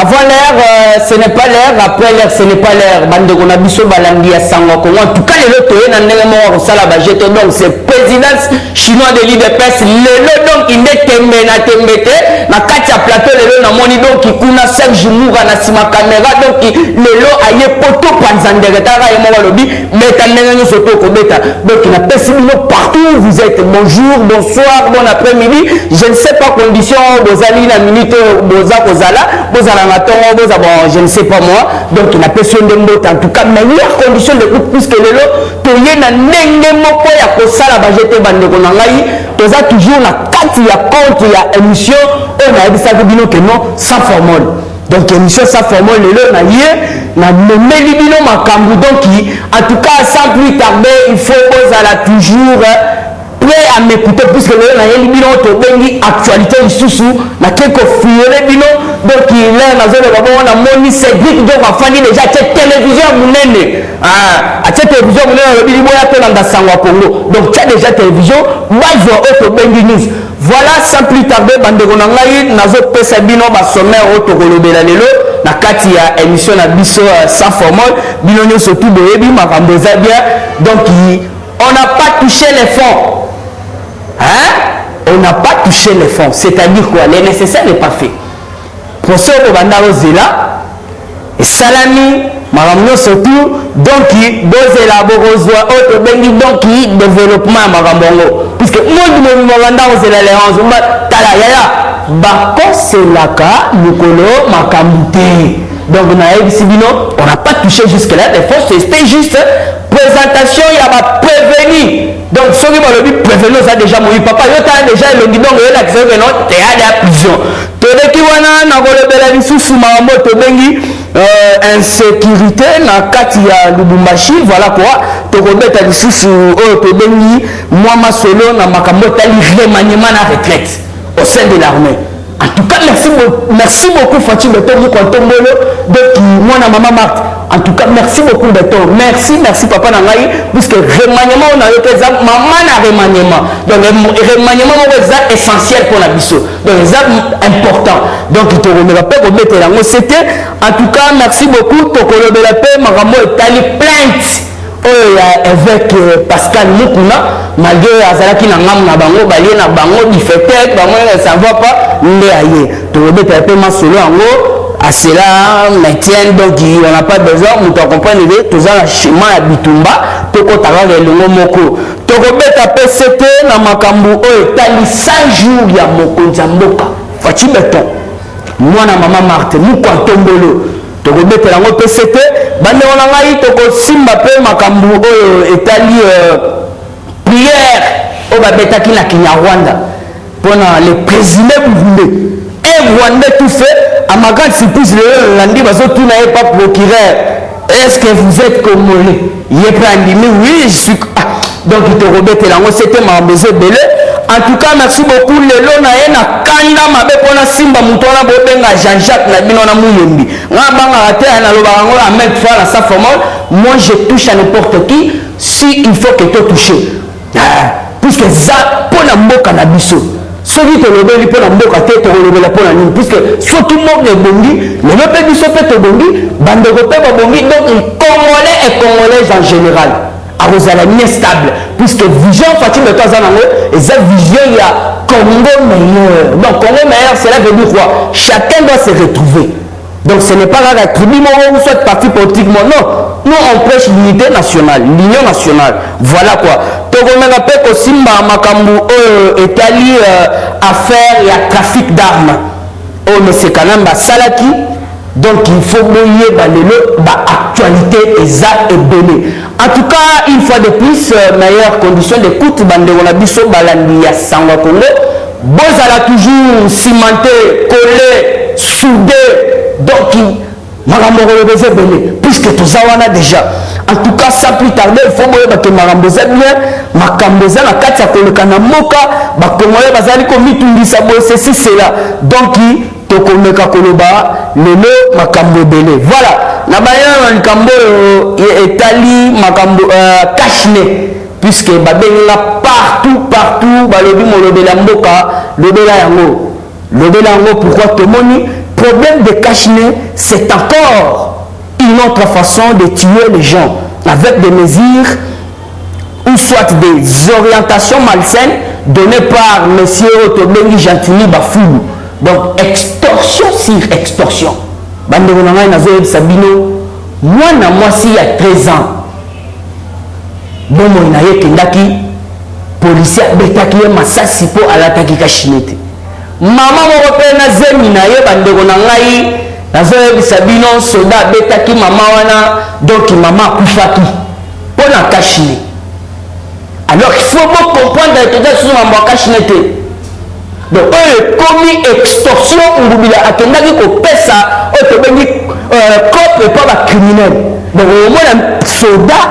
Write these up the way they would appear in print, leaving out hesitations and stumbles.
Avant l'heure, ce n'est pas l'heure. Après l'heure, ce n'est pas l'heure. Bande on a biso balandi à Sango. En tout cas, les lots toyés n'en est mort au salabagé. Donc, c'est présidence chinois de l'IDPS. Les lots donc il est tombé na tembete. Na katia plateau les lots na moni donc qui kuna Serge Moura na sima caméra donc les lots aïe poto panzandere tara et mort lobby. Mais t'en est nous soto kobeta. Donc il a pessimino partout. Vous êtes bonjour, bonsoir, bon après-midi. Je ne sais pas condition. Vous allez la minute. Je ne sais pas moi, donc il a personne de mot en tout cas, meilleure condition de coupe puisque le lot, tu y a n'engagé mot ya kosala bajete bande konangai, tu as toujours la carte, il y a compte, il y a émission, on a dit ça que bino que non, sans formule. Donc émission sans formule, le lot na yé, na nomeli bino makambu donc en tout cas sans plus tarder, il faut que toujours prêt à m'écouter puisque le na yeli bino to bengi actualité isusu na keko fiole bino donc il est na zone babo na moni Cédric donc afandi déjà cette télévision munene cette télévision munene le bili boya to na Sango Congo donc tu as déjà télévision bazo auto bengi news voilà sans plus tarder bande ko na ngai nazo pesa bino ba sommaire auto kolobela lelo na kati ya émission na biso sans formule bino nyo surtout boyebi makambo za bien donc on n'a pas touché les fonds. On n'a pas touché les fonds, c'est-à-dire quoi? Le nécessaire n'est pas fait. Pour ce que Bandaro Zela, et Salami, Maramno surtout, donc il doit élaborer autre bengi donc il développement Marambongo. Puisque moi je me Bandaro Zela les 11 talayala, bako c'est la cas, Lucolo, Makamute. Donc on n'a pas touché jusque-là les fonds, c'était juste présentation, il y a prévenu. Donc, ceux qui m'ont dit prévenir, ça déjà mon papa, il y a déjà le guidon, il y a accès que non, tu es à la prison. Tu es qui wana na volé sous sous mambo to bengi insécurité na katia Lubumbashi, voilà quoi. Tu remettre à sous sous to bengi moi ma solo na makambo tali remaniement na retraite au sein de l'armée. En tout cas, merci beaucoup Fatih Beton, vous comptez donc moi na maman Marthe. En tout cas, merci beaucoup Beton. Merci papa Nangaï, puisque remaniement on a eu que maman na remaniement. Donc remaniement c'est essentiel pour la biso. Donc c'est important. Donc il te remet pas pour mettre là. C'était en tout cas merci beaucoup pour que la paix maman est allé plainte. Avec Pascal Mukuna, malgré Azalaki na ngam na bango, balé na bango, il fait tête, bango ça va pas, mais tu remets un peu ma solo en haut, à cela, maintien, donc on n'a pas besoin, nous t'en comprenons, tout ça, le chemin à Bitumba, tu peux t'avoir le moko. Tu remets un peu c'était, na makambu, t'as 100 jours, il y a moko, Zamboka, Fatih Beton, moi na maman Marthe, nous quand tombolo. Tu remettre la PCT, bande on a eu toko simba pe makambu etali prière au babetaki na Kinyarwanda pour le président Boulé et Rwanda tout fait à ma grande surprise le lundi bazo tout n'a pas procureur est-ce que vous êtes congolais il est pas animé oui je suis donc il te remettre la c'était ma besoin belé. En tout cas, merci beaucoup. Le lona na kanda mabe pona simba mutona bobenga Jean-Jacques na bino na muyembi. Nga banga ate na loba ngo la mettre fois la sa formule. Moi je touche à n'importe qui si il faut que tu touches. Puisque ça pona mboka na biso. Celui qui le veut pona mboka te to le veut pona ni puisque surtout monde de bongi, le veut biso pe to bongi, bande ko pe bongi donc congolais et congolaises en général. Arosala stable puisque vision Fatih de temps en temps et cette vision il y a Congo meilleur donc Congo meilleur c'est là veut dire quoi chacun doit se retrouver donc ce n'est pas la tribu ou soit parti politiquement non nous on prêche l'unité nationale l'union nationale voilà quoi Togo me rappelle que Simba Makambu Italie affaire il y a trafic d'armes oh mais c'est quand même Salaki. Donc il faut mouiller dans actualité exacte et donnée. En tout cas, une fois de plus, meilleure condition d'écoute, bande on a biso balandi ya Sango Congo. Bozala toujours cimenté, collé, soudé. Donc marambo relevez belé puisque tout ça on a déjà. En tout cas, sans plus tarder, il faut mouiller que marambo za bien, makambo za na kati ya kolekana moka, ba congolais bazali ko mitungisa bo ceci cela. Donc tokomeka koloba lelo makambo belé voilà na bayana makambo etali makambo kashne puisque babenga partout balobi molobela mboka lobela yango pourquoi tomoni problème de cache-nez, c'est encore une autre façon de tuer les gens avec des mesures ou soit des orientations malsaines données par M. Otobengi Gentili Bafoulou. Donc, extorsion sur extorsion. Moi, si il y a 13 ans, bon, moi, il policier betaki masasi po alataki kashinete mama moko pe na zemi na ye bandeko na ngai nazoyebisa bino soda betaki mama wana donc mama akufaki po na kashine. Alors il faut bien comprendre que dans ce moment kashinete donc komi extorsion ngubila akendaki kopesa otobengi cop pas ba criminel donc au moins soda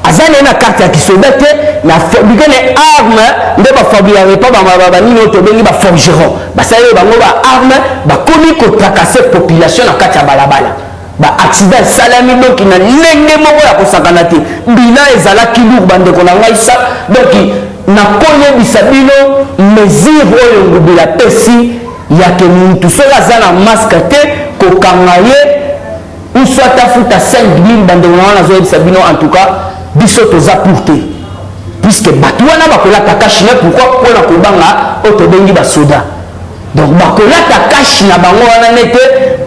azane na carte ya kisoda te na fabriquer les armes nde ba fabriquer pas ba nini otobengi ba forgeron basale bango ba armes ba komi ko tracasser population na carte ya balabala ba accident salami donc na lenge moko ya kosakana te bina ezala kilour bande ko na ngai sa donc na koye bisabino mesure oyo ngubila pesi ya ke muntu sola zana masque te ko kangaye ou soit afuta 5000 bande ko na zo bisabino en tout cas biso toza porté puisque batouana bakolata cash na pourquoi pona kobanga otobengi ba soda donc bakolata cash na bango wana nete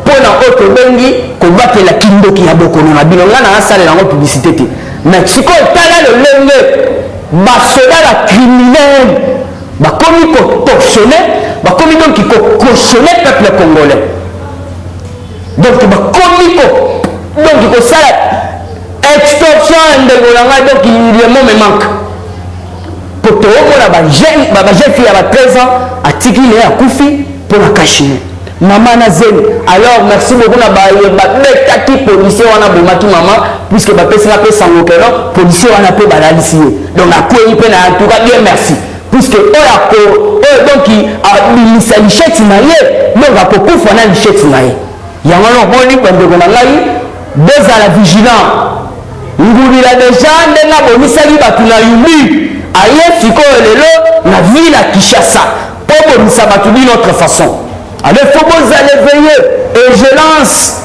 pona otobengi kobatela kindoki ya bokono na bino ngana asala na publicité te mais siko tala le lenge ba soda la criminel bakomi ko torsionner bakomi donc ko cautionner peuple congolais donc bakomi ko donc ko sala extorsion ndeko na ngai donc il me manque pour te omona ba jeune fille à 13 ans atiki ne akufi pour la cacher maman na zeni. Alors merci beaucoup na ba betaki policier wana bomaki maman puisque ba pesa na pesa ngokelo policier wana pe balalisi donc akweni pe na en tout cas bien merci puisque oyako donc a bilisa lichette na ye donc akokufa na lichette na ye yango no boni ndeko na ngai deux à la vigilant ngubila deja ndenga bomisaki bato na yumi aye sikoyo lelo na ville ya Kinshasa po bomisa bato d'une autre façon. Alors il faut vous aller veiller et je lance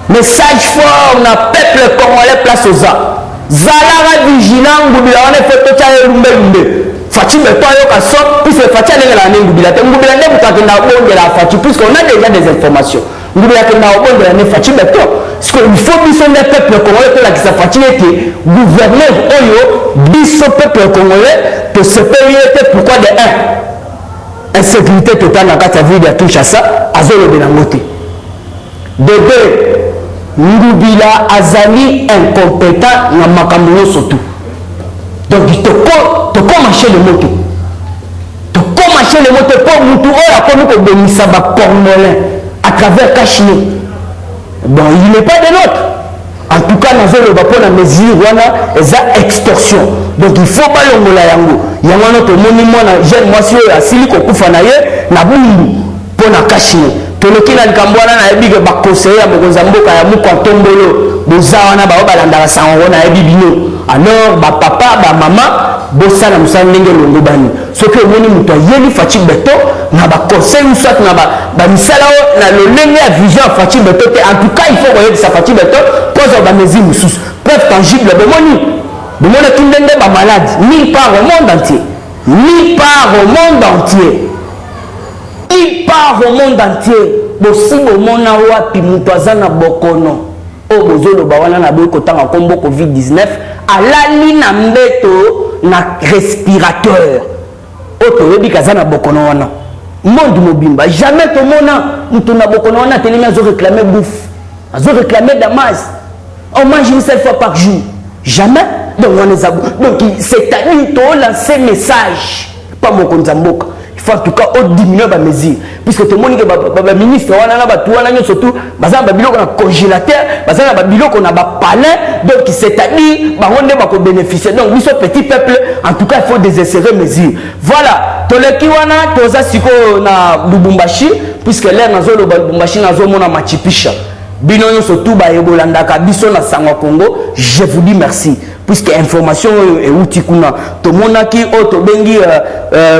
message fort na peuple congolais place aux arts zalaka vigilant ngubila wana foto cha lumbe Fati beto ayoka so puisque Fati alengela na ngubila te ngubila nde mutakenda bongela Fati puisque on a déjà des informations ngubila kenda bongela ne Fati beto. Parce qu'il faut biso le peuple congolais pour la qui s'affatine que gouverneur oyo biso peuple congolais pour se payer pourquoi de un insécurité totale dans la ville de Kinshasa azolo de la moté de deux ngubila azali incompétent na makambo surtout donc il te marcher le moto pour mutu oyo akomi ko benisa ba congolais à travers Kachine. Bon, il n'est pas de l'autre. En tout cas, nous avons pas la mesure, c'est extorsion. Donc il faut pas l'ongola yango. Yango notre monument, jeune moi si à siliko kufanaye na bumbu pour na cacher. Toloki na likambwana na ebi ke ba conseiller mokonza mboka ya mukontombolo bozawana ba balanda sango na ebi bino. Alors ba papa ba maman bosala musala ndenge longo bani. Soki omoni muto yeli Fati beto na ba conseil ou soit na ba misala na le ndenge ya vision Fati beto te en tout cas il faut que ça Fati beto pose ba mesure mususu. Preuve tangible bomoni ki ndenge ba malade ni part au monde entier. Ni part au monde entier. Il part au monde entier. Bosi bomona wapi muto azana bokono. O bozolo ba wana na boyko tanga kombo COVID-19 alali na mbeto na respirateur. O toyebi kazana bokono wana. Monde mobimba jamais to mona muto na bokono wana telemi azo réclamer bouffe. Azo réclamer damas. On mange une seule fois par jour. Jamais. Donc on les a donc c'est-à-dire to lancer message pas mon konzamboka. Il faut en tout cas diminuer la mesure. Puisque tout le monde est ministre, surtout, on a congélateur, on a palais, donc c'est-à-dire on va bénéficier. Donc, nous sommes petit peuple, en tout cas, il faut désinsérer mesures. Voilà, tous les Kiwana, tous les Siko na Lubumbashi, puisque là, nous avons Lubumbashi, nous avons Machipisha. Binoyo surtout, Bayebolanda, Kabiso na Sangwa Congo, je vous dis merci. puisque information est outil kuna to monaki auto bengi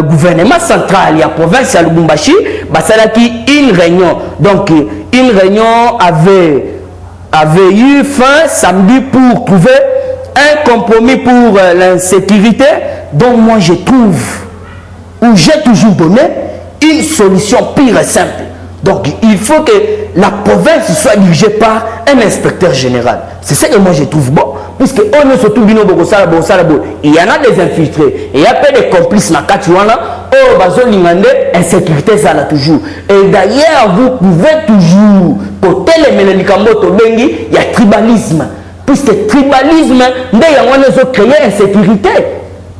gouvernement central ya province ya Lubumbashi basalaki une réunion. Donc une réunion avait eu fin samedi pour trouver un compromis pour l'insécurité dont moi je trouve ou j'ai toujours donné une solution pure et simple. Donc il faut que la province soit dirigée par un inspecteur général. C'est ça que moi je trouve bon. Puisque on est surtout bino il y en a des infiltrés. Et il y a pas de complices dans Katuana. Oh, bazo lingande, insécurité ça là toujours. Et d'ailleurs, vous pouvez toujours, pour les Ménélikambo Tobengi, il y a tribalisme. Puisque tribalisme, il y a créé insécurité.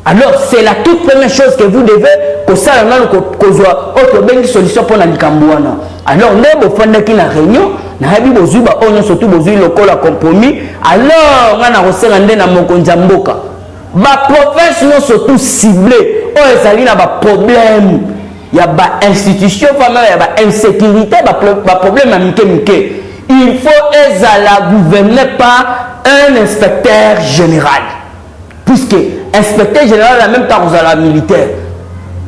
Alors, c'est la toute première chose que vous devez que ça autre solution pour la Likambouana. Alors, nous avons fait une réunion, nous avons surtout le compromis. Alors, on a reçu un Mokonjamboka. La province nous surtout ciblée. Oh, il y a des problèmes. Il y a des institutions, il y a des insécurité, il y a des problèmes à Mike. Il faut la gouverner par un inspecteur général. Puisque inspecteur général en même temps aux militaire.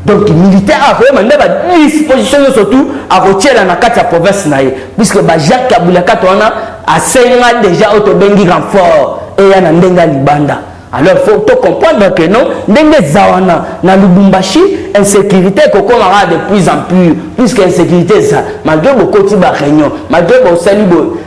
Donc militaire a vraiment des dispositions surtout à retirer dans la province puisque Jacques Kaboulaka a déjà autobengi renfort et il y a un libanda. Alors il faut comprendre que non, Zawana na Lubumbashi insécurité qu'on aura de plus en plus puisque insécurité ça malgré beaucoup de réunions malgré beaucoup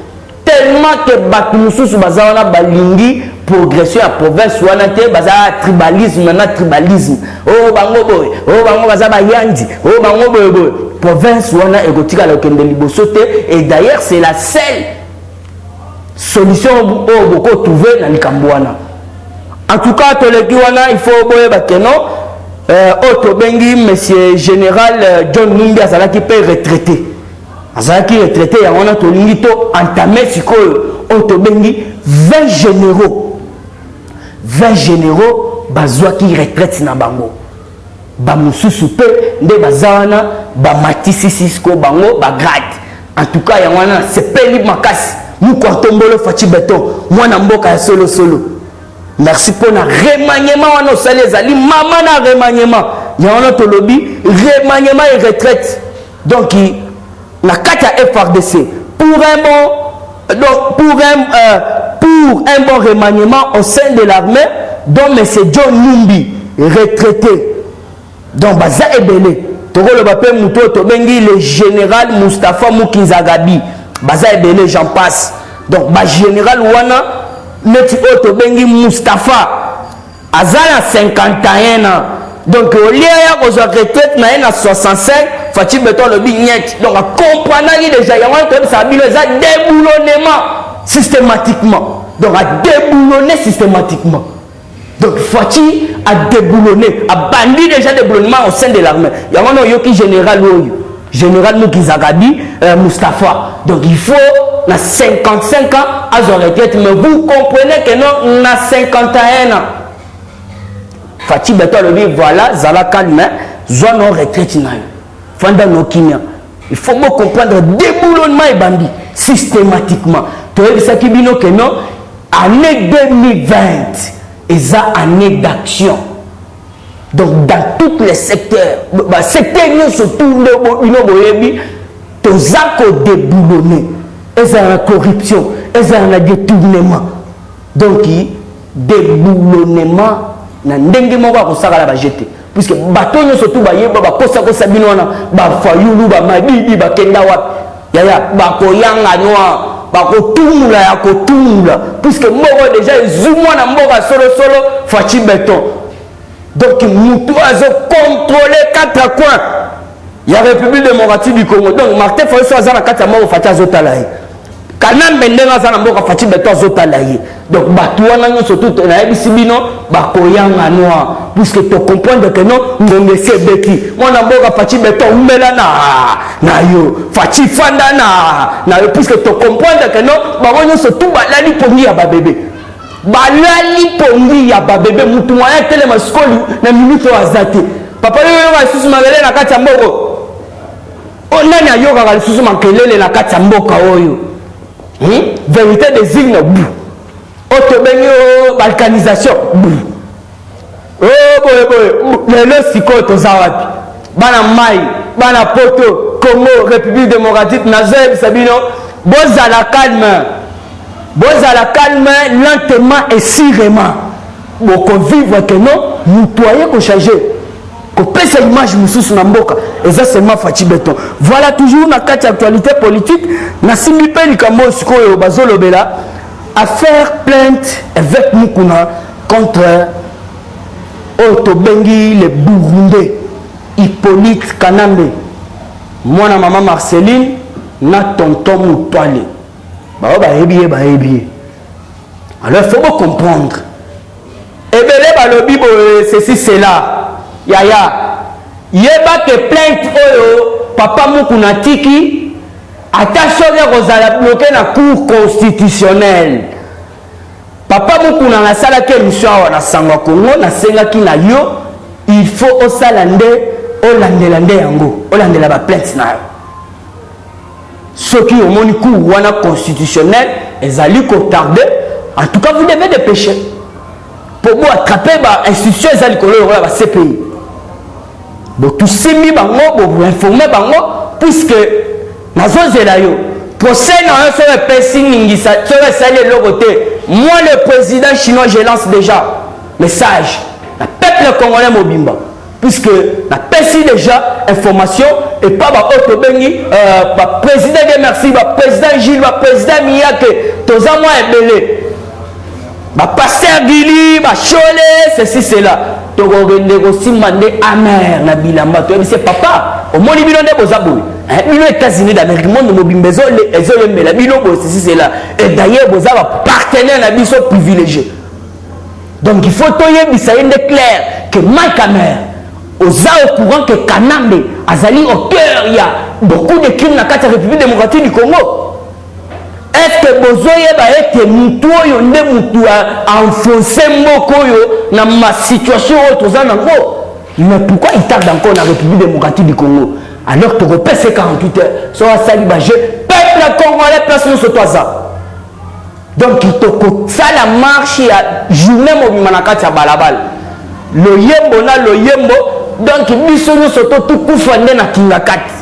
tellement que Batumusu Bazawana Balingi progression à province wana te baza tribalisme na tribalisme oh bango boy oh bango baza ba yandi oh bango boy boy province wana egotika la kende liboso te et d'ailleurs c'est la seule solution au boko trouver na likambo wana. En tout cas toleki wana il faut boye bakeno auto bengi monsieur général John Numbi azala qui peut retraiter azala qui retraité ya wana tolingi to entamer sikoyo auto bengi 20 généraux 20 généraux bazwa qui retraite na bango ba mususu pe nde bazana ba matisi sisko bango ba grade. En tout cas ya wana c'est peli makasi mu kontombolo fachi beton mwana mboka ya solo solo. Merci pour na remaniement wana osali ezali mama na remaniement ya wana tolobi remaniement et retraite. Donc na kata FRDC pour un bon donc pour un bon remaniement au sein de l'armée dont M. John Numbi retraité donc Baza Ebele Toro le Bapé Mouto Tobengi le général Mustafa Mukizagabi Baza Ebele j'en passe donc ba général Wana Neti Tobengi Mustafa Azala 51 ans donc au lieu de retraite na 65 Fatih Beton le bignet donc comprendre déjà Yawan ça a déboulonnement systématiquement donc à déboulonner systématiquement donc Fatih a déboulonné a bandit déjà déboulonnement au sein de l'armée il y a un yoki général Mukizagabi Mustafa donc il faut na 55 ans à son retraite mais vous comprenez que non na 51 ans Fatih Beton le dit voilà Zala Kalme zone en retraite Fanda no Kenya il faut bien comprendre déboulonnement et bandit systématiquement. Tu as vu ça qui bino que non, année 2020, et ça année d'action. Donc dans tous les secteurs, secteur surtout le boyebi, tu as déboulonné, et ça la corruption, et ça la détournement. Donc déboulonnement, na ndenge mo ba ko sala ba jeter. Puisque bateau surtout bayeba ba kosa kosa bino wana ba fayulu ba madidi ba kenda wat yaya ba ko yanga noa ba ko tumula ya ko tumula puisque moko déjà zumwa na mboka solo fachi béton donc mutu azo contrôler 4 coins ya République démocratique du Congo donc Martin Fayulu so azana kata moko fachi azotala kana mbendenga sana mboka fachi béton azotala donc bato wana surtout na yebisi bino ba ko yanga noa puisque tu comprends que non ngonge se beti mwana mboka fachi beton umela na yo fachi fanda na yo puisque tu comprends que non ba wonyo surtout balali pongi ya ba bébé balali pongi ya ba bébé mutu moya tele maskoli na minute azate papa yo ba susu magele na kati ya mboko onani ayoka ka susu makelele na kati ya mboka oyo vérité désigne bout Otobengi balkanisation. Lelo sikoyo toza wapi? Bana mai, bana poto, Congo, République démocratique, Nazoeb Sabino, bozala calme. Bozala calme, lentement et sûrement. Boko vivre que non, nous toyer qu'on changer. Qu'on pèse cette image moussous na mboka. Et ça seulement Fachi Béton. Voilà toujours na carte actualité politique. Na simipé ni kambo sikoyo bazolo bela. À faire plainte avec Mukuna contre Otobengi le Burundais Hippolyte Kanambe. Moi na maman Marceline na tonton Moutouale. Bah ébié. Alors il faut comprendre. Et bien le Bible ceci c'est là. Yaya. Yeba que plainte oyo papa Mukuna tiki. Attention à bloquer la cour constitutionnelle. Papa Mukuna na sala ke mission na sangwa Congo na senga ki na yo il faut au salande au landelande yango au landela ba plainte na yo. Ce qui au moni cour wana constitutionnel ezali ko tarder en tout cas vous devez dépêcher pour vous attraper ba institution ezali ko lo ba CPI. Bon tout semi bango pour vous informer bango puisque nazozela yo procès na yo sur pesi ningisa sur sale le côté. Moi le président chinois je lance déjà message le peuple congolais mobimba puisque na pesi déjà information et pas ba otobengi président de merci ba président Gilles ba président Miyake toza moi ebele ba pasteur Gili ba Chole ceci cela to rende ko simande amer na bilamba to c'est papa au moni bino nde bozaboui bino États-Unis d'Amérique monde mobimbezo ezole mela bino bo ceci cela et d'ailleurs boza ba partenaire na biso privilégié donc il faut toyer bisayende clair que Mike Amer oza au courant que Kanambe azali au cœur il y a beaucoup de crimes na la République démocratique du Congo. Est-ce que bozoye ba ete mutu oyo nde mutu a enfoncé mboko oyo na ma situation oyo toza nango? Mais pourquoi il tarde encore na République démocratique du Congo alors que tu repèses 48 heures sur la salle bagé peuple congolais place nous sur toi ça. Donc il te coûte ça la marche à journée mobima na kati ya balabala. Le yembo na le yembo donc biso nous soto tout kufande na kingakati.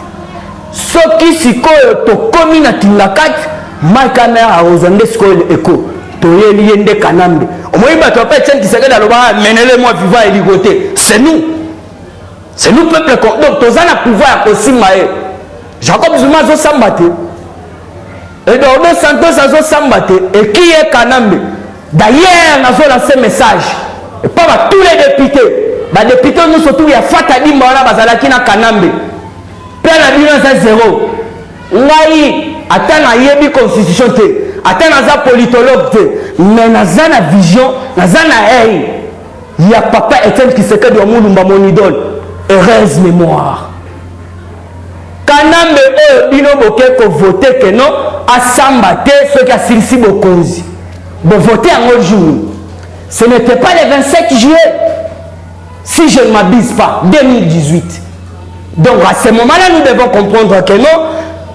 Soki sikoyo to komi na kingakati Makamera a osé sikoyo eko to yende Kanambe. Au moins ba to pa tient qui s'est dans le bas menez moi vivant et ligoté. C'est nous. C'est nous peuple donc tous en a pouvoir aussi maé. Jacob Zuma zo sambate. Eduardo Santos zo sambate et qui est Kanambe. D'ailleurs nazo lancé message et pas tous les députés. Ba députés nous surtout ya Fatadi Mwana bazalaki na Kanambe. Plein la bilan c'est zéro. Ngai atana yebi constitution te. Atana za politologue te. Mais naza na vision, naza na hey. Il y a papa Etienne qui se fait de Moulumba mon idole. Heureuse mémoire. Kanambe bino boke ko voter que non a sambate ceux qui a silsi bokonzi. Bon voter en jour. Ce n'était pas le 27 juillet. Si je ne m'abuse pas, 2018. Donc à ce moment-là nous devons comprendre que non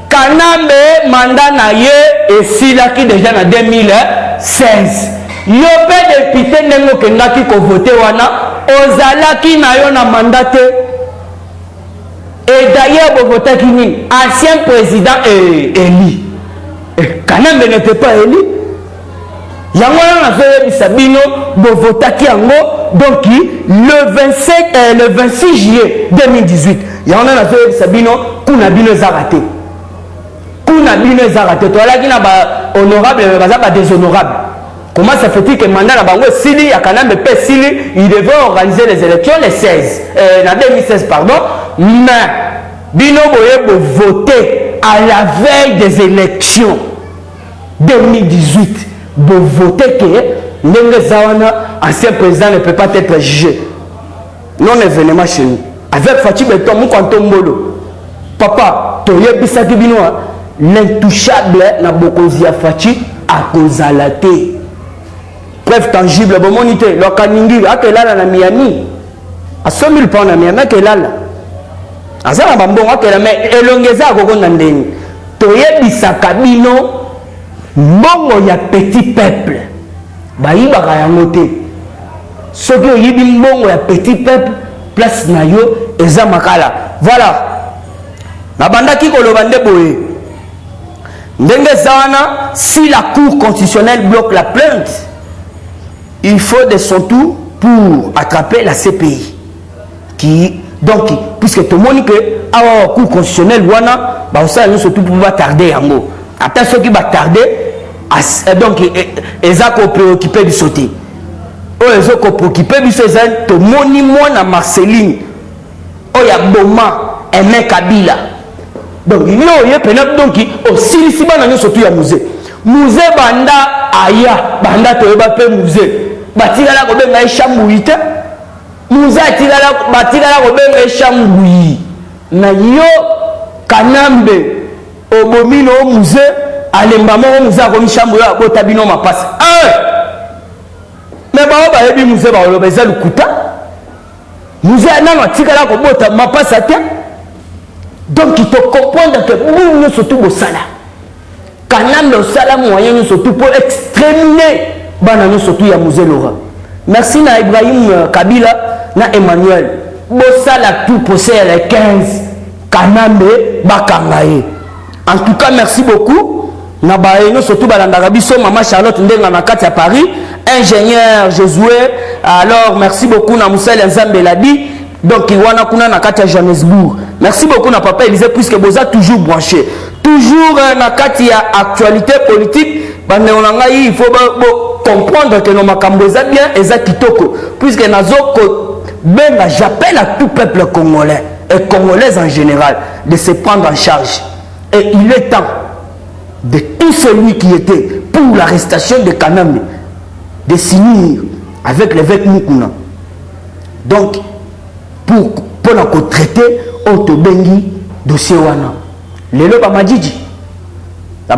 Kanambe mandat na ye et sila qui déjà en 2016. Yo pe député nengo kendaki ko voter wana ozalaki na yo na mandat. Et d'ailleurs, vous votez qui ancien président élu. Et Kanambe n'était pas élu. Il y a un Sabino, vous votez qui en haut. Donc, le 26 juillet 2018, il y a un Sabino, Kounabino Zaraté. Kounabino Zaraté. Toi là qui n'a pas honorable, mais pas déshonorable. Comment ça fait-il que maintenant, Sili, il y a Kanambe Sili, il devait organiser les élections les 16, en 2016, pardon. Mais, Bino Boye voter à la veille des élections 2018. Vous votez que Ndenge Zawana, ancien président, ne peut pas être jugé. Non événement chez nous. Avec Fachi Beton, Moukantombolo. Papa, Toye Bissaki Binoa, l'intouchable na Bokozia Fachi à Kozalate. Preuve tangible, bon monité, le Kaningi, à Kelala na Miami. À 100 000 pounds na Miami, à Kelala. Azala bambonga kela mais elongeza koko ndeni toyebisaka bino mbongo ya petit peuple bayibaka yango te soki oyibi mbongo ya petit peuple place na yo eza makala. Voilà, nabandaki koloba nde boye ndenge eza wana. Si la cour constitutionnelle bloque la plainte, il faut de son tour pour attraper la CPI qui donc puisque tout le monde que la cour constitutionnelle wana ba osala nous surtout pour pas tarder yango ata ceux qui va tarder donc eza ko préoccupé du sauté o ezo ko préoccupé biso eza to moni mwana Marceline o ya boma Aimé Kabila donc yo ye pena donc aussi si bana nous surtout ya musée banda aya banda to ba pe musée batikala ko benga chambuite musée atikala batikala ko benga chambuyi na yo kanambe obomino musée alemba mo musée ko mishambuyo abota bino mapasi mais ba yebi musée ba lo beza lukuta musée nano atikala ko bota mapasi ate. Donc il faut comprendre que nous surtout au sala kanambe au sala moyen nous surtout pour exterminer bana nous surtout ya musée Laurent. Merci na Ibrahim Kabila na Emmanuel bosala tout pour les 15 kanambe bakangaye. En tout cas merci beaucoup na baeno surtout balandaka biso maman Charlotte ndenga na kati ya Paris, ingénieur Josué. Alors merci beaucoup na Moussel Nzambe Ladi donc iwana kuna na kati ya Johannesburg. Merci beaucoup na papa Élisée puisque boza toujours branché toujours na kati ya actualité politique. Il faut comprendre que nos makambo eza bien eza kitoko puisque nazoko benga j'appelle à tout peuple congolais et congolais en général de se prendre en charge et il est temps de tout celui qui était pour l'arrestation de Kanambe de signer avec l'évêque Mukuna donc pour la traiter auto bengi dossier wana lelo ba majiji. Mais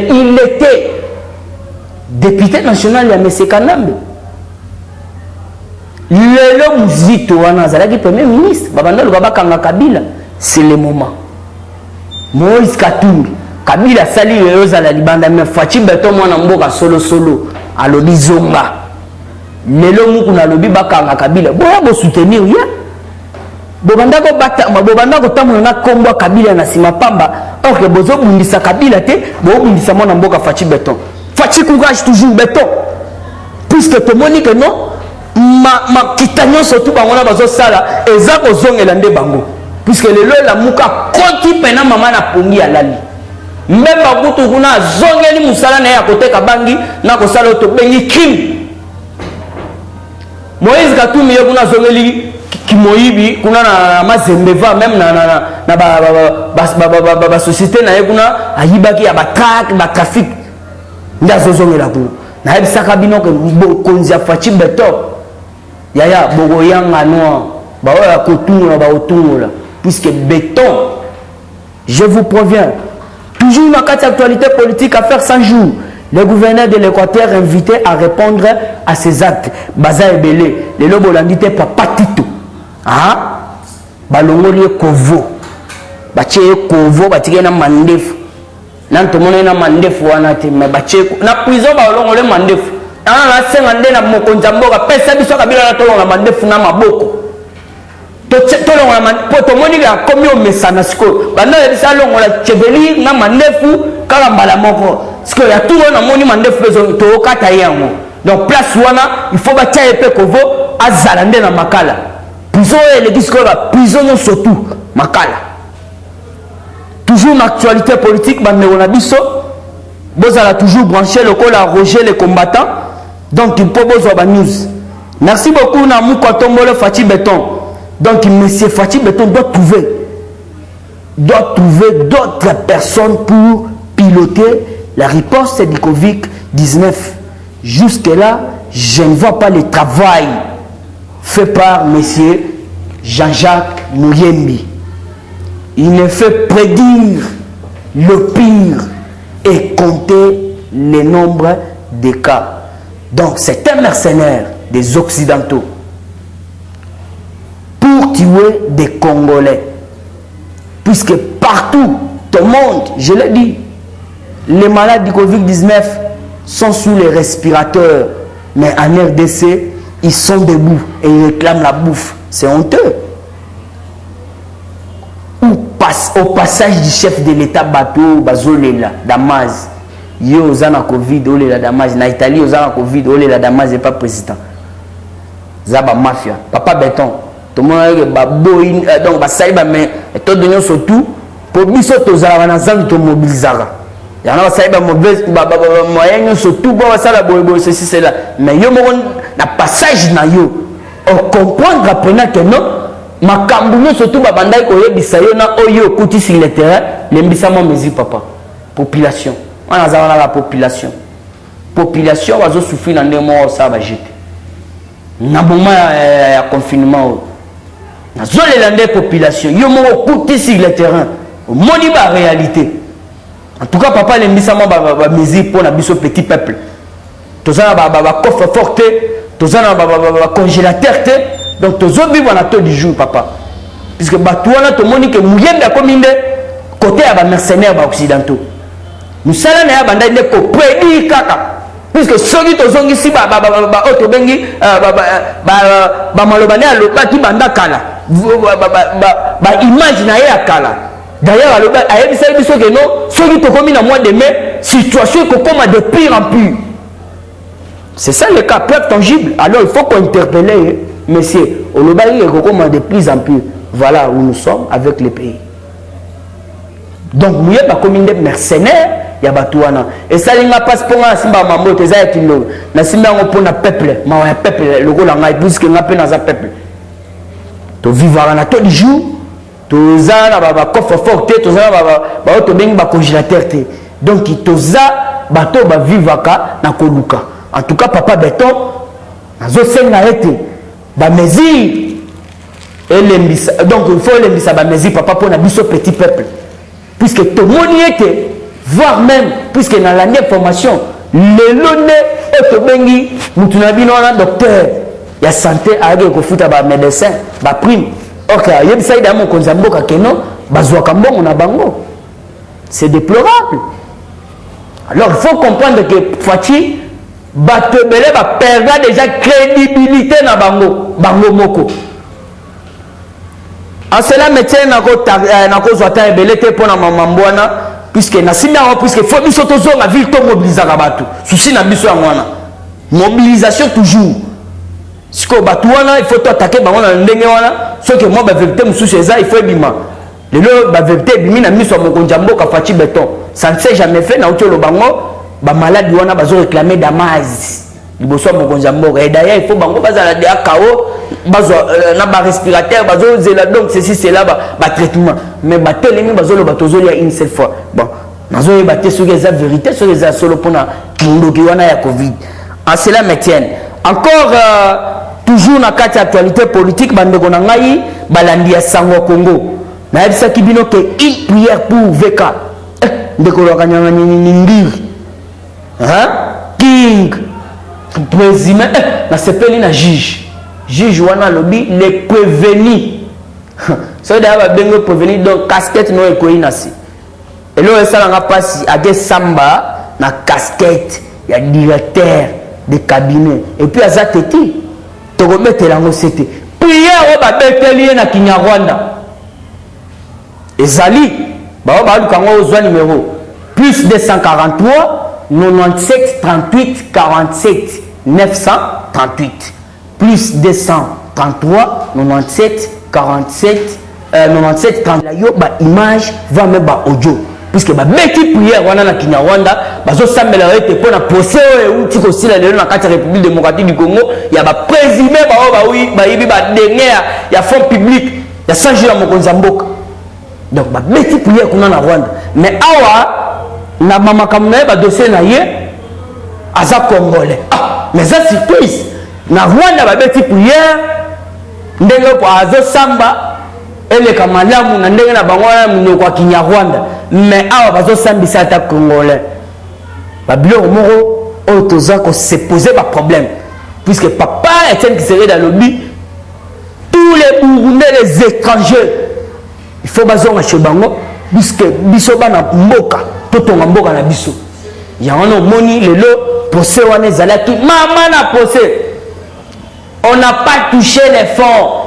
il était député national à M. Kanambe. Le musique qui premier ministre. C'est le moment. Moïse Katumbi. Kabila sali la libanda mais Fachi Beto mwana mboka solo à l'obizonga. Lelo muku na lobi bakanga Kabila. Boya bo soutenir ya. Bobanda ko bata bobanda ko tamona na kombo Kabila na sima pamba. Or que bozo bundisa Kabila te bo bundisa mwana mboka Fachi Beton. Fachi courage toujours Beton. Puisque to moni que non ma kitanyo surtout bangona bazo sala eza ko zongela nde bango. Puisque lelo la muka konti pena mama na pongi alali. Même bakutu kuna zongeli musala na ya koteka bangi na ko sala to bengi kim. Moïse Katumbi kuna zongeli kimoyibi kuna na mazembeva même na société na kuna ayibaki ya ba trafic ndazo zongela kuna na ebisaka bino ke konzia Fachi Beton yaya bogo yanga no ba oya kotungola ba otungola puisque Beton je vous préviens toujours dans quatre actualités politiques à faire 100 jours. Le gouverneur de l'Équateur invité à répondre à ces actes. Baza Ebele, le lobo landité papa Tito. Ah, balongoli kovo. Bache kovo batike na mandefu. Nanto mona na mandefu wana te mais bache na prison balongole mandefu. Ah na sengande na mokonza mboka pesa biso kabila na tolonga mandefu na maboko. Tolonga man poto moni ga komi o mesana siko. Banda ebisa longola cheveli na mandefu kala mbala moko. Siko ya tout na moni mandefu bezo to kata yango. Donc place wana il faut batia epe kovo azalande na makala. Prison et les discours prison surtout makala. Toujours une actualité politique Banderonabiso. Bozala toujours branché le col à Roger les combattants. Donc il peut besoin de news. Merci beaucoup Namou Kotombole Fachi Beton. Donc monsieur Fachi Beton doit trouver d'autres personnes pour piloter la riposte du Covid-19. Jusque là, je ne vois pas le travail fait par monsieur Jean-Jacques Mouyembi. Il ne fait prédire le pire et compter le nombre de cas. Donc c'est un mercenaire des Occidentaux pour tuer des Congolais. Puisque partout, tout le monde, je l'ai dit, les malades du Covid-19, sont sous les respirateurs, mais en RDC, ils sont debout et ils réclament la bouffe. C'est honteux. Au passage du chef de l'État bateau, Bazolela, Damas, yo zana Covid, olela Damas, na Italie ozana Covid, olela Damas n'est pas président. Zaba mafia, papa béton. Tout le monde ba boy donc ba saïba mais tout donné surtout pour biso tozala na zang to mobilisara. Ya na saïba mauvaise moyen surtout bon ça la boy ceci c'est là. Mais yo mo na passage na yo on comprendre après que non makambu surtout babandai ko yebisa yo na oyo kuti sur le terrain lembisama mezi papa population on a la population va souffrir dans des mois ça va jeter na moment ya confinement na zole la population yo mo kuti sur le terrain moni ba réalité en tout cas papa lembisama ba mezi pour na biso petit peuple tozana ba coffre forte tozana ba congélateur donc tu as vivre dans du jour papa puisque batouana to moni que mouyembe a comme côté à mercenaires occidentaux nous sala na banda ne ko prédit kaka puisque ceux qui tozongi si ba auto bengi ba malobane aloba ki banda kala ba image na ya kala d'ailleurs aloba ayebisa biso que non ceux qui to komi na mois de mai situation ko comme de pire en pire c'est ça le cas preuve tangible alors il faut qu'on interpelle. Monsieur, on est de plus en plus. Voilà où nous sommes avec les pays. Donc, nous n'avons pas comme des mercenaires, il y a Batouana. Et ça, il n'y a pas pour moi, si ma maman est là, il y a un peuple, un peuple, le rôle en plus qu'il y a un peuple. Tu vivre dans tous les jours, tu as un coffre fort, tu as un congélateur. Donc, tu as vivre dans Koluka. En tout cas, papa béton, tu as arrêté. Ba mesure et donc il faut les misa ba mesure papa pour na biso petit peuple puisque tout le monde était voire même puisque dans la formation le lone et to bengi mutuna bino na docteur ya santé avec ko futa ba médecin ba prime OK yebisa ida mo konzamboka keno bazwa kambongo na bango c'est déplorable alors il faut comprendre que Fati batebele ba perdre déjà crédibilité na bango moko en cela métier na ko zwata ebelete pona mamambwana puisque na simia puisque faut biso tozonga ville to mobilisaka bato souci na biso ya mwana mobilisation toujours siko bato wana il faut to attaquer bango na ndenge wana ce que moi ba vérité mususu eza il faut bima lelo ba vérité bimi na miso mokonja mboka Fati béton ça ne s'est jamais fait na utolo bango ba malade wana bazo réclamer damage liboso mokonza mboka et d'ailleurs il faut bango bazala de akao bazo na ba respirateur bazo zela donc ceci c'est là ba traitement mais ba telemi bazo lo batozo ya une seule fois bon nazo yebate sur les vérité sur les solo pona kindoki wana ya covid en cela m'etienne encore toujours na kati actualité politique bandeko na ngai balandi ya sango Congo na yebisa kibino que une prière pour VK ndeko lokanyanga ndiri King présumé na sepeli na juge wana lobby les prévenus so da ba bengo prévenir donc casquette no ekoyi nasi elo esala nga pasi age samba na casquette ya directeur de cabinet et puis azateti toko metela ngo sete prière ba beteli na Kinyarwanda ezali ba luka ngo ozwa numéro plus 243 97 38 47 938 plus 233 97 47 97 30 la yo ba image va même ba audio puisque ba beti prière wana na Kinyarwanda bazo sambela rete pour na procès ou ti ko sila lelo na kati République démocratique du Congo ya ba présumé ba oui ba yibi ba dernière ya fonds public ya sanjira mokonza mboka donc ba beti prière kuna na Rwanda mais awa na mama kamna ba dossier na ye aza congolais mais ça surprise na Rwanda ba beti prière ndenge ko azo samba ele kamalamu na ndenge na bango munoko kwa Kinyarwanda mais awa bazo sambisa ta congolais ba bilo moko otoza ko se poser ba problème puisque papa Etienne Tshisekedi dans le but tous les Burundais les étrangers il faut bazonga chez bango puisque biso bana mboka totonga mboka na biso Il y a un moni le lot procès on est zalaki maman na procès. On n'a pas touché les fonds.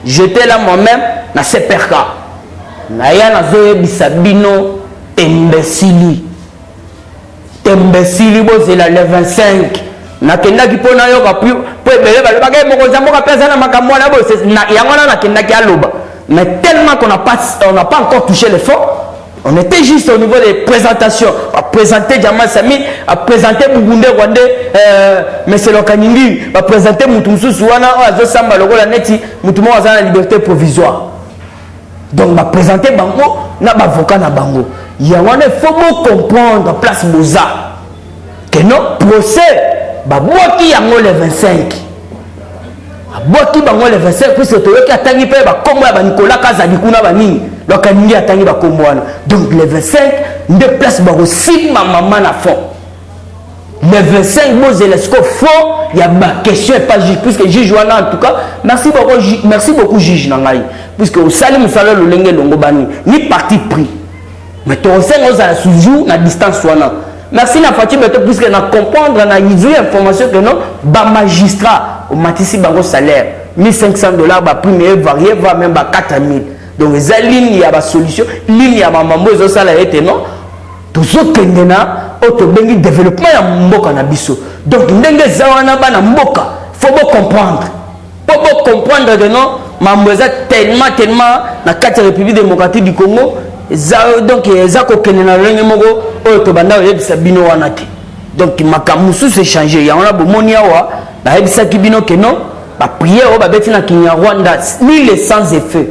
J'étais là moi-même na CPRK. Na ya na zoe bisabino imbécile. Imbécile bo c'est la le 25. Na kenda ki pona yo ka pu po ebele ba ba moko zambo ka pesa na makambo na bo na yango na kenda ki aloba. Mais tellement qu'on n'a pas encore touché les fonds, on était juste au niveau des présentations. À présenter Djama Sami, à présenter Mugunde Rwandais, mais c'est le Kanindi, à présenter Moutoumsou Souana, à Zosamba, le rôle Neti, Moutoumou à la liberté provisoire. Donc, à présenter Bango, n'a pas avocat na Bango. Il y a un faut comprendre, place Boza, que nos procès, bah, moi qui y a le 25. Boki bango le 25 puisque to yoki atangi pe ba kombo ya ba Nicolas Kazali kuna ba nini lokaningi atangi ba kombo wana donc le 25 nde place ba sigma maman na fond le 25 boze l'esco fond ya ba question et pas juge puisque juge wana en tout cas merci beaucoup juge na ngai puisque au sali musala lo lenge longo bani ni parti pris mais to sengo za toujours na distance wana. Merci na Fatima puisque na comprendre na yizui information que non ba magistrat au matisi bango salaire $1,500 ba prime varié va même ba 4,000 donc les ligne ya ba solution ligne ya ba mambo zo sala ete non toujours kendena auto bengi développement ya mboka na biso donc ndenge zawana ba na mboka faut bien comprendre que non mambo za tellement na 4 République démocratique du Congo donc eza ko kendena lenge moko auto banda yebisa bino wana te donc makamusu se changer ya on a bomoni awa na yebisa kibino que non ba prière o ba beti na Kinyarwanda ni les sans effet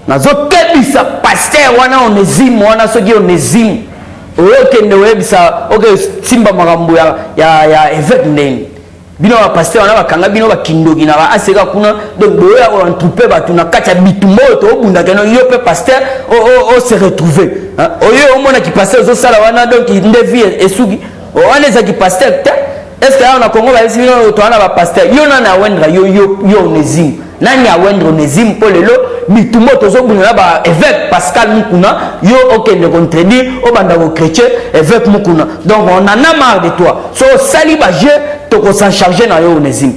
nazo kebisa pasteur wana onezime wana soki onezime oyo kende webisa oke simba makambo ya évêque ndeni bino ba pasteur wana bakanga bino bakindoki na ba aseka kuna donc boyo ya entrouper batu na kati ya bitumbo to obunda keno yo pe pasteur o se retrouver oyo omona ki pasteur zo sala wana donc ndevi esuki wana za ki pasteur est-ce que on a Congo ba bino to wana ba pasteur yo na wendra yo onezime nani a wendra onezime po lelo bitumbo to zo bunda ba évêque Pascal Mukuna yo okende contredire o banda ko chrétien évêque Mukuna donc on en a marre de toi so sali ba je to s'en charger na yo onezime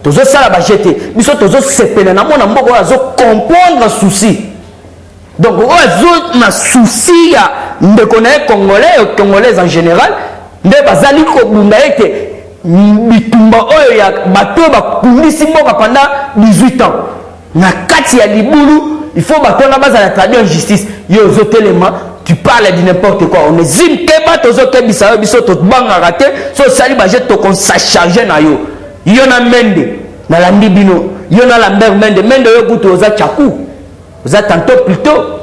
tozo sala ba jeté biso tozo sepena na mona mboko azo comprendre souci donc ozo na souci ya ndeko na congolais en général nde bazali ko bunda ete bitumba oyo ya bato ba kundisi mboka pendant 18 ans na kati ya libulu il faut bato na bazala traduire justice yo zo telema tu parles de n'importe quoi on ezime keba tozo kebisa biso to banga raté so sali ba jet to kon sa charger na yo na mende na landi bino yo na Lambert mende yo kuto oza chaku oza tantôt plutôt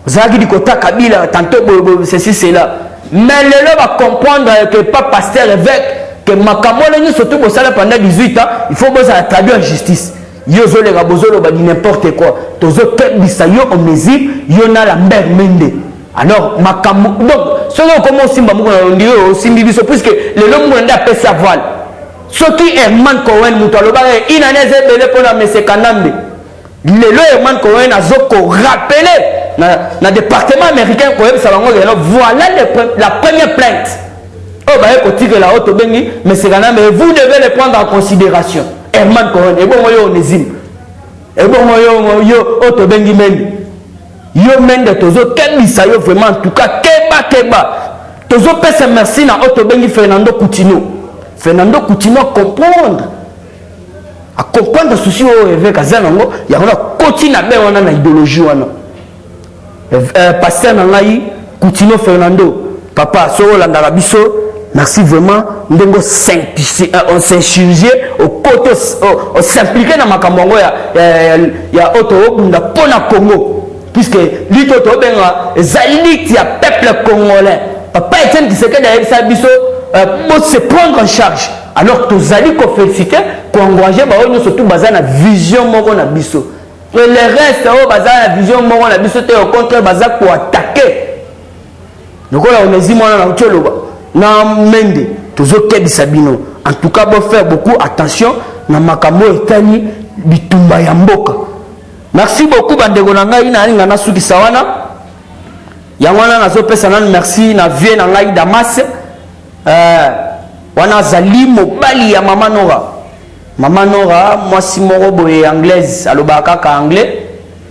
oza ki dikota Kabila tantôt ceci cela mais lelo va comprendre que pas pasteur évêque que makamole ni surtout bosala pendant 18 ans il faut bosa traduire en justice yo zo le rabozolo ba di n'importe quoi tozo kebisa yo onezime yo na Lambert mende alors makambo donc solo comment simba moko ndio simbi biso puisque lelo mo nda pesa voile soki Herman Cohen muto aloba ina neze bele pona mese kanambe lelo Herman Cohen azoko rappeler na département américain ko yebisa bango voilà la première plainte oh ba ko tire la auto bengi mese kanambe vous devez le prendre en considération Herman Cohen et bon yo onezime et bon yo auto bengi mende yo mende tozo kebisa yo vraiment en tout cas keba tozo pesa merci na auto bengi Fernando Coutinho à comprendre souci au évêque azanango ya ona continue be wana na idéologie wana pasteur nangai Coutinho Fernando papa so landa biso merci vraiment ndengo on s'insurger au côté on s'impliquer dans makambo ya auto obunda pona Congo puisque lito to benga zaliti ya peuple congolais papa Etienne Tshisekedi a yebisa biso pour se prendre en charge alors tous allez qu'on féliciter qu'on encourager bah on surtout basé na vision moko na biso et le reste oh basé na vision moko na biso te au contraire basé pour attaquer donc là on est dit moi na tcholoba na mende toujours kebisa bino en tout cas bon faire beaucoup attention na makambo etani bitumba ya mboka merci beaucoup bandeko na ngai na linga na suki sawana Yangwana nazo pesa nan merci na vie na ngai Damas. Wana zali mobali ya Mama Nora. Mama Nora, moi si moro boye anglaise, alobaka ka anglais.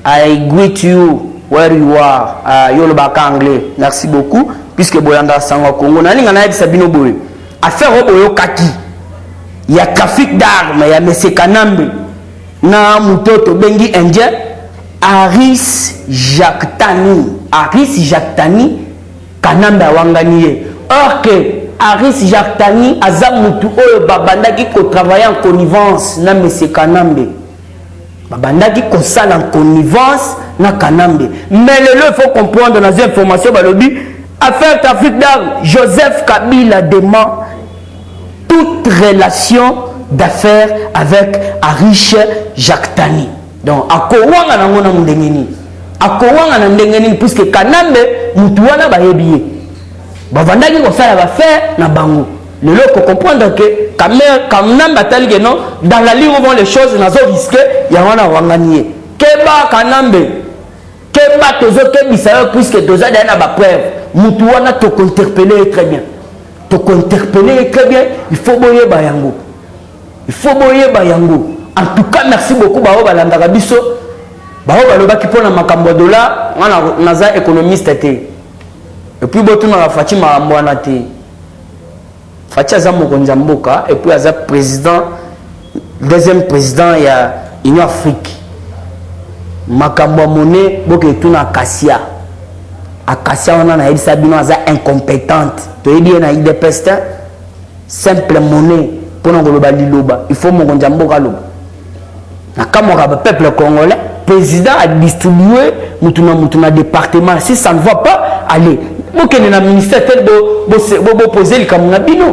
I greet you where you are. Yo lobaka anglais. Merci beaucoup puisque boyanda sanga Congo. Na linga na yebisa bino boye. Affaire boyo kaki. Ya trafic d'armes ya Monsieur Kanambe. Na mutoto bengi indien Aris Jacques Tani Kanambe awanganie. Or que Aris Jacques Tani azamutu oyo babandaki ko travailler en connivence na Monsieur Kanambe. Babandaki ko sala en connivence na Kanambe. Mais il faut comprendre dans les informations balobi affaire trafic d'armes Joseph Kabila demande toute relation d'affaires avec Aris Jacques Tani. Donc akowanga na ngona mundengeni. Akowanga na ndengeni puisque Kanambe mutu wana bayebiye. Bavandaki ko sala ba faire na bango. Le faut comprendre que Kanambe atali que non dans la ligne où vont les choses nazo risquer ya wana wanganie. Keba Kanambe keba tozo kebisa puisque toza na ba preuve. Mutu wana to interpeller très bien. To interpeller très bien, il faut boyer bayango. Il faut boyer bayango. En tout cas, merci beaucoup bao balandaka biso. Bao balobaki pona makambo dola, wana naza économiste té. Et puis botuna la Fatima mwana té. Fatia za mokonza mboka et puis aza président deuxième président ya Union Afrique. Makambo monnaie boke tuna Acacia. Acacia wana na yebisa bino aza incompétente. To yebi na IDPS simple monnaie pona koloba liloba. Il faut mokonza mboka loba. Comme le peuple congolais, le président a distribué mon département. Si ça ne va pas, allez. Vous avez un ministère tel que vous posez le Kamungabino.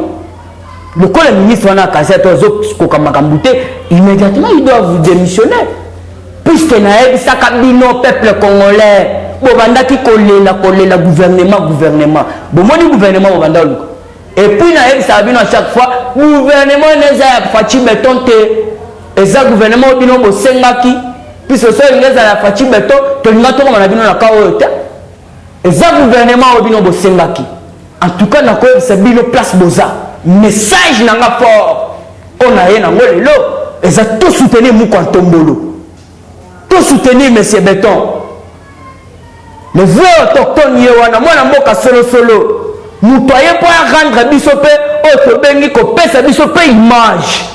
Le ministre a cassé immédiatement, il doit vous démissionner. Puisque ça cabino peuple congolais. Vous avez collé le gouvernement. Vous avez dit gouvernement. Et puis, ça a à chaque fois, le gouvernement n'est pas fait béton. Et ça, le gouvernement bino bo sengaki, puis ce soir il les a fait beto, to ngato ko na bino na kawo ta. Et ça, le gouvernement bino bo sengaki. En tout cas, na ko c'est bino place boza. Message na nga fort. On a yena ngolelo. Et ça tout soutenir mu Tombolo. Tout soutenir monsieur Béton. Le vrai autochtone yewana mwana mboka solo. Mutoye pour rendre biso pe auto bengi ko pesa biso pe image.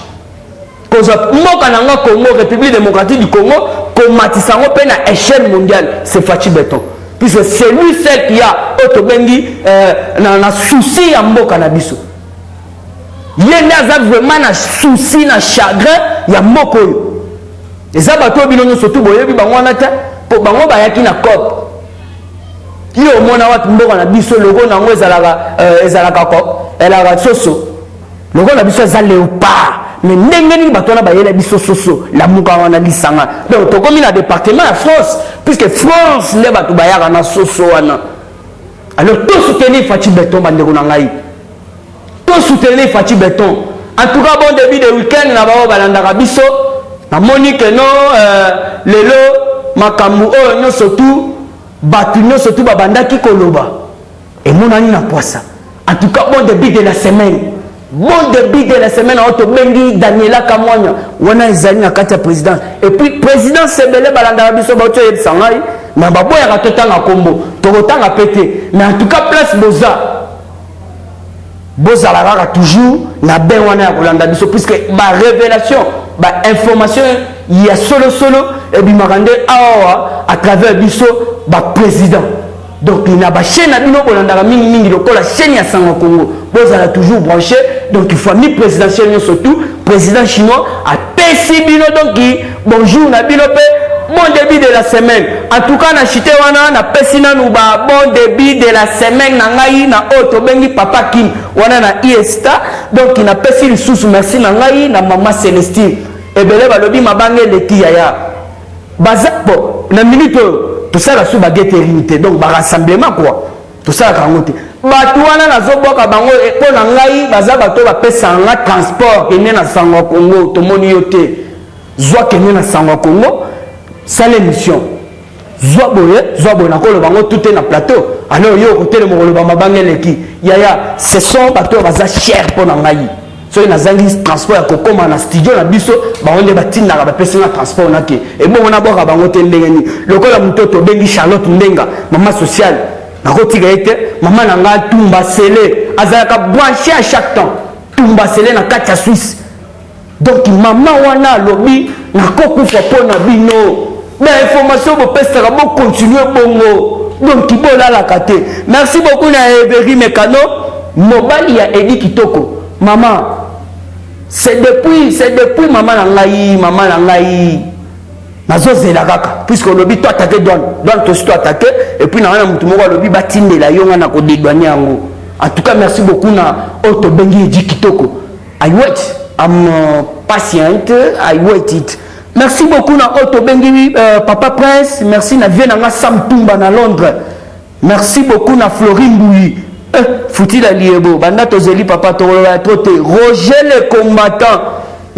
Moka nanga Congo, République démocratique du Congo, comme Matissango peine à échelle mondiale, c'est Fachi Béton. Puisque c'est lui seul qui a Otobengi na souci à Mboka Nabiso. Il y a vraiment un souci, un chagrin, il y a Moko. Et ça, bateau binono surtout boyebi bangwana ta pour bango bayaki na COP. Il y a au moins na Mboka Nabiso logo nango ezalaka ko, elaka soso. Logo Nabiso za léopard. Mais n'engeni batona bayela biso soso la muka wana lisanga donc to komi na département de France puisque France les batu bayaka na soso wana alors tout soutenir Fachi Béton bandeko na ngai tout soutenir Fachi Béton en tout cas bon début de week-end na bao balandaka biso na monique non lelo makambu o no surtout batu no surtout babandaki koloba et monani na poisa en tout cas bon début de la semaine. Bon début de la semaine, on bengi Daniela Kamwanya, on a examiné la carte président. Et puis, président Sebele Balanda Biso Bato et Sangai, mais Babo est raté en combo, Torotan a pété. Mais en tout cas, place Boza. Boza la toujours, na ben wana ya Kolanda Biso, puisque ma révélation, ma information, il y a solo, et puis m'a rendu à travers Biso, ma président. Donc il n'a pas chaîne à bino Kolanda mingi la chaîne ya Sango Congo. Boza a toujours branché. Donc il faut mi présidentiel surtout président chinois a pessi bino donc bonjour na bino pe bon début de la semaine. En tout cas na chité wana na pessi na nuba bon début de la semaine na ngai na auto bengi papa Kim wana na Iesta donc il a pessi le sous merci na ngai na maman Célestine et belé balobi mabange leti ya bazapo na minute tout ça la sous baguette limité donc ba rassemblement quoi tout ça la kangote batouana na zoboka bango epo na ngai baza bato ba pesa nga transport kene na Sango Congo to moni yote zwa kene na Sango Congo ça l'émission Zwa boye na kolo bango tout est na plateau. Alors yo côté le molo ba mabangele ki. Yaya, ce sont bateau baza cher pour na ngai. So ina zangi transport ya kokoma na studio na biso ba onde batinda ba pesa na transport na ke. Et bon on a boka bango te ndengeni. Lokola mutoto bengi Charlotte Ndenga, maman sociale. Na kotika ete maman na nga tumba sele azalaka branché à chaque temps. Tumba sele na kati ya Suisse. Donc maman wana lobi na kokufa pona bino. L'information vous peut continuer bongo. Donc qui bola la kate. Merci beaucoup na Eberi Mekano. Mobali ya Edi Kitoko. Maman, c'est depuis maman na ngai. Nazo zela kaka. Puisque lobi toi attaqué douane toi aussi toi attaqué et puis na wana mutu moko lobi batinde la yonga na ko dédouaner yango. En tout cas merci beaucoup na Oto Bengi Edi Kitoko. I wait. I'm patient. I wait it. Merci beaucoup na Oto Bengi Papa Prince. Merci na Vienna Sam Tumba na Londres. Merci beaucoup na Florine Bouyi. Fouti la liebo. Banda Tozeli Papa Torola Trote. Roger le combattant.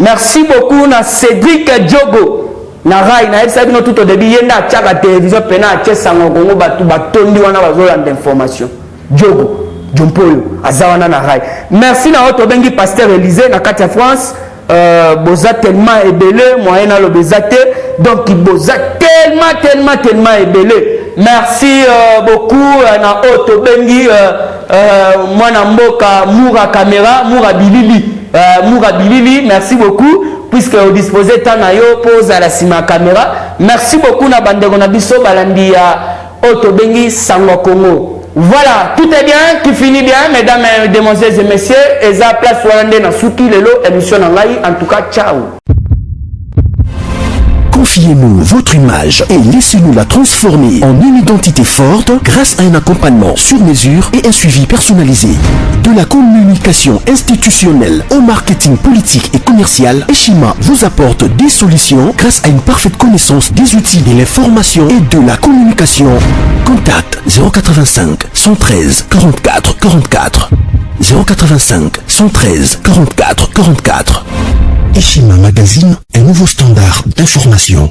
Merci beaucoup na Cédric Diogo. Na Rai na Elsa Bino tout au début. Yenda Tchaka télévision pena à Tchesango Gongo Batu Batondi wana bazola d'information. Diogo. Jompoyo. Azawana na Rai. Merci na Oto Bengi Pasteur Élysée na Katia France. Boza tellement ébélé, moyen à l'obésité, donc boza tellement ébélé. Merci beaucoup na Oto Bengi, moi na mboka Moura Caméra, Moura Bilili, merci beaucoup, puisque vous disposez tant na yo pose à la cima caméra. Merci beaucoup na bandeko na biso balandi ya Oto Bengi Sango Congo. Voilà, tout est bien, qui finit bien, mesdames, demoiselles et messieurs. Et ça place Walande na Souki Lelo, émission Nangai. En tout cas, ciao. Confiez-nous votre image et laissez-nous la transformer en une identité forte grâce à un accompagnement sur mesure et un suivi personnalisé. De la communication institutionnelle au marketing politique et commercial, Eshima vous apporte des solutions grâce à une parfaite connaissance des outils de l'information et de la communication. Contact 085 113 44 44 085 113 44 44. Eshima Magazine, un nouveau standard d'information.